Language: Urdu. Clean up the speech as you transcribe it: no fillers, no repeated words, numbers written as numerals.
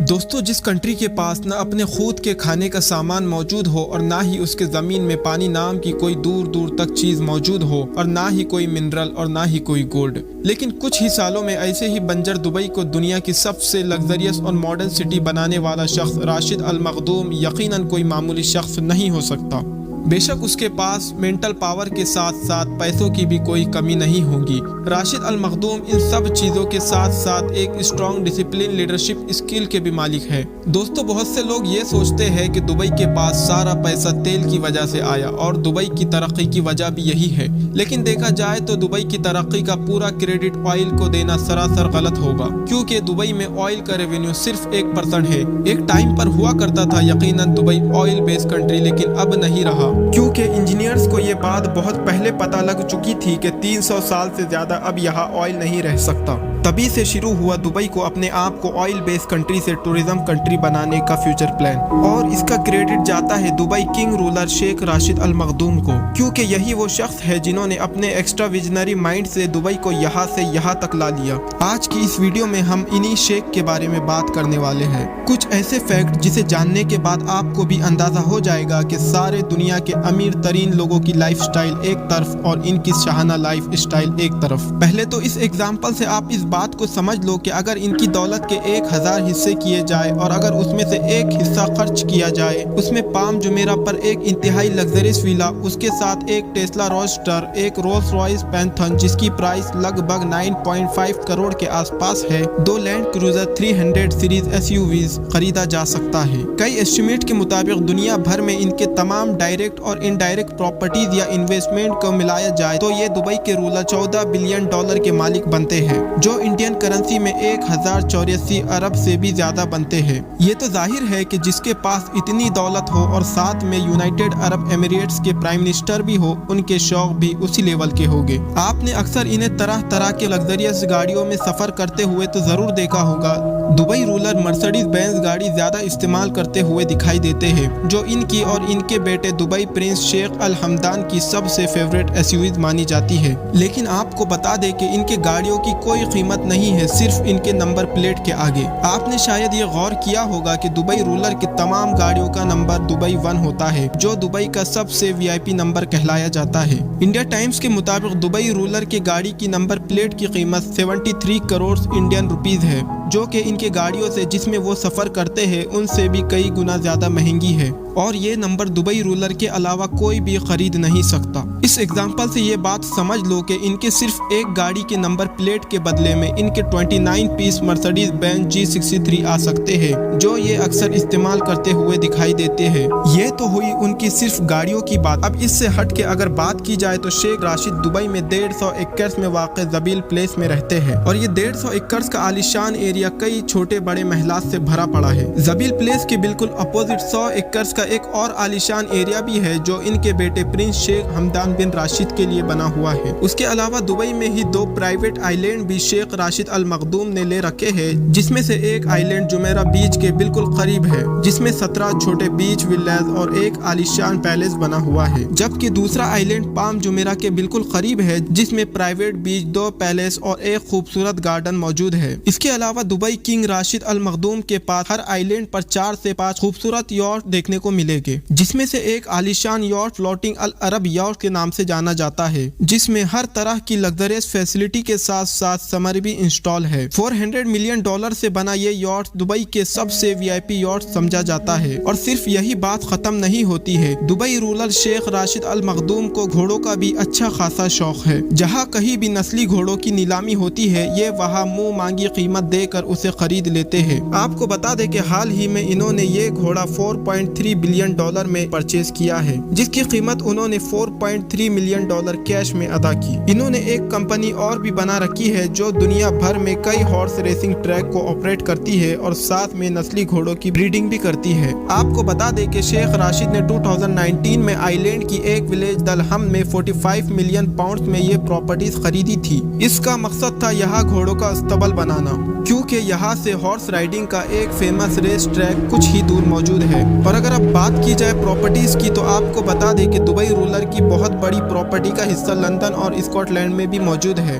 دوستو، جس کنٹری کے پاس نہ اپنے خود کے کھانے کا سامان موجود ہو اور نہ ہی اس کے زمین میں پانی نام کی کوئی دور دور تک چیز موجود ہو اور نہ ہی کوئی منرل اور نہ ہی کوئی گولڈ، لیکن کچھ ہی سالوں میں ایسے ہی بنجر دبئی کو دنیا کی سب سے لگژریس اور ماڈرن سٹی بنانے والا شخص راشد المخدوم یقیناً کوئی معمولی شخص نہیں ہو سکتا۔ بے شک اس کے پاس مینٹل پاور کے ساتھ ساتھ پیسوں کی بھی کوئی کمی نہیں ہوگی۔ راشد المخدوم ان سب چیزوں کے ساتھ ساتھ ایک اسٹرانگ ڈسپلن لیڈرشپ اسکل کے بھی مالک ہے۔ دوستو، بہت سے لوگ یہ سوچتے ہیں کہ دبئی کے پاس سارا پیسہ تیل کی وجہ سے آیا اور دبئی کی ترقی کی وجہ بھی یہی ہے، لیکن دیکھا جائے تو دبئی کی ترقی کا پورا کریڈٹ آئل کو دینا سراسر غلط ہوگا، کیونکہ دبئی میں آئل کا ریونیو صرف 1% ہے۔ ایک ٹائم پر ہوا کرتا تھا یقیناً دبئی آئل بیس کنٹری، لیکن اب نہیں رہا، کیونکہ انجینئرز کو یہ بات بہت پہلے پتہ لگ چکی تھی کہ 300 سال سے زیادہ اب یہاں آئل نہیں رہ سکتا۔ تبھی سے شروع ہوا دبئی کو اپنے آپ کو آئل بیس کنٹری سے ٹورزم کنٹری بنانے کا فیوچر پلان، اور اس کا کریڈٹ جاتا ہے دبئی کنگ رولر شیخ راشد المخدوم کو، کیونکہ یہی وہ شخص ہے جنہوں نے اپنے ایکسٹرا ویژنری مائنڈ سے دبئی کو یہاں سے یہاں تک لا لیا۔ آج کی اس ویڈیو میں ہم انہی شیخ کے بارے میں بات کرنے والے ہیں، کچھ ایسے فیکٹ جسے جاننے کے بعد آپ کو بھی اندازہ ہو جائے گا کہ سارے دنیا کے امیر ترین لوگوں کی لائف سٹائل ایک طرف اور ان کی شاہانہ لائف سٹائل ایک طرف۔ پہلے تو اس ایگزامپل سے آپ اس بات کو سمجھ لو کہ اگر ان کی دولت کے 1000 حصے کیے جائے اور اگر اس میں سے ایک حصہ خرچ کیا جائے، اس میں پام جمیرہ پر ایک انتہائی لگژریس ویلا، اس کے ساتھ ایک ٹیسلا روڈسٹر، ایک رولز رائس پینتھن جس کی پرائس لگ بھگ 9.5 کروڑ کے آس پاس ہے، 2 لینڈ کروزر 300 سیریز SUVs خریدا جا سکتا ہے۔ کئی ایسٹیمیٹ کے مطابق دنیا بھر میں ان کے تمام ڈائریکٹ اور انڈائریکٹ پراپرٹیز یا انویسٹمنٹ کو ملایا جائے تو یہ دبئی کے رولر $14 بلین کے مالک بنتے ہیں، جو انڈین کرنسی میں 1084 ارب سے بھی زیادہ بنتے ہیں۔ یہ تو ظاہر ہے کہ جس کے پاس اتنی دولت ہو اور ساتھ میں یونائٹڈ عرب ایمریٹس کے پرائم منسٹر بھی ہو، ان کے شوق بھی اسی لیول کے ہوگے۔ آپ نے اکثر انہیں طرح طرح کے لگژریس گاڑیوں میں سفر کرتے ہوئے تو ضرور دیکھا ہوگا۔ دبئی رولر مرسڈیز بینز گاڑی زیادہ استعمال کرتے ہوئے دکھائی دیتے ہیں، جو ان کی اور ان کے بیٹے دبئی پرنس شیخ الحمدان کی سب سے فیوریٹ SUVs مانی جاتی ہے۔ لیکن آپ کو بتا دے کہ ان کے گاڑیوں کی کوئی قیمت نہیں ہے، صرف ان کے نمبر پلیٹ کے آگے۔ آپ نے شاید یہ غور کیا ہوگا کہ دبئی رولر کی تمام گاڑیوں کا نمبر دبئی 1 ہوتا ہے، جو دبئی کا سب سے VIP نمبر کہلایا جاتا ہے۔ انڈیا ٹائمز کے مطابق دبئی رولر کے گاڑی کی نمبر پلیٹ کی قیمت 73 کروڑ انڈین روپیز ہے، جو کہ ان کے گاڑیوں سے جس میں وہ سفر کرتے ہیں ان سے بھی کئی گنا زیادہ مہنگی ہے، اور یہ نمبر دبئی رولر کے علاوہ کوئی بھی خرید نہیں سکتا۔ اس ایگزامپل سے یہ بات سمجھ لو کہ ان کے صرف ایک گاڑی کے نمبر پلیٹ کے بدلے میں ان کے 29 پیس مرسڈیز بینز G63 آ سکتے ہیں، جو یہ اکثر استعمال کرتے ہوئے دکھائی دیتے ہیں۔ یہ تو ہوئی ان کی صرف گاڑیوں کی بات۔ اب اس سے ہٹ کے اگر بات کی جائے تو شیخ راشد دبئی میں 150 ایکڑ میں واقع زبیل پلیس میں رہتے ہیں، اور یہ 150 ایکڑ کا عالیشان ایریا کئی چھوٹے بڑے محلات سے بھرا پڑا ہے۔ زبیل پلیس کے بالکل اپوزٹ 100 ایکڑ کا ایک اور عالیشان ایریا بھی ہے، جو ان کے بیٹے پرنس شیخ حمدان بن راشد کے لیے بنا ہوا ہے۔ اس کے علاوہ دبئی میں ہی 2 پرائیویٹ آئی لینڈ بھی شیخ راشد المخدوم نے لے رکھے ہیں، جس میں سے ایک آئی لینڈ جمیرہ بیچ کے بالکل قریب ہے، جس میں 17 چھوٹے بیچ ولاز اور ایک عالیشان پیلیس بنا ہوا ہے، جبکہ دوسرا آئی لینڈ پام جمیرہ کے بالکل قریب ہے، جس میں پرائیویٹ بیچ، 2 پیلیس اور ایک خوبصورت گارڈن موجود ہے۔ اس کے علاوہ دبئی کنگ راشد المخدوم کے پاس ہر آئی لینڈ پر 4 سے 5 خوبصورت یاٹ دیکھنے کو ملے گے، جس میں سے ایک عالیشان یاٹ فلوٹنگ العرب یاٹ کے نام سے جانا جاتا ہے، جس میں ہر طرح کی لگژریس فیسلٹی کے ساتھ ساتھ سمر بھی انسٹال ہے۔ $400 ملین سے بنا یہ یاٹ دبئی کے سب سے VIP یاٹ سمجھا جاتا ہے۔ اور صرف یہی بات ختم نہیں ہوتی ہے، دبئی رولر شیخ راشد المخدوم کو گھوڑوں کا بھی اچھا خاصا شوق ہے۔ جہاں کہیں بھی نسلی گھوڑوں کی نیلامی ہوتی ہے، یہ وہاں منہ مانگی قیمت دے کر اسے خرید لیتے ہیں۔ آپ کو بتا دیں کہ حال ہی میں انہوں نے یہ گھوڑا $4.3 بلین میں پرچیز کیا ہے، جس کی قیمت انہوں نے $4.3 ملین کیش میں ادا کی۔ انہوں نے ایک کمپنی اور بھی بنا رکھی ہے جو دنیا بھر میں کئی ہارس ریسنگ ٹریک کو آپریٹ کرتی ہے اور ساتھ میں نسلی گھوڑوں کی بریڈنگ بھی کرتی ہے۔ آپ کو بتا دیں کہ شیخ راشد نے 2019 میں آئی لینڈ کی ایک ولیج دلہم میں 45 ملین پاؤنڈ میں یہ پراپرٹیز خریدی تھی۔ اس کا مقصد تھا یہاں گھوڑوں کا استبل بنانا، کیونکہ یہاں سے ہارس رائڈنگ کا ایک فیمس ریس ٹریک کچھ ہی دور موجود ہے۔ اور اگر اب بات کی جائے پراپرٹیز کی تو آپ کو بتا دیں کہ دبئی رولر کی بہت بڑی پراپرٹی کا حصہ لندن اور اسکاٹ لینڈ میں بھی موجود ہے۔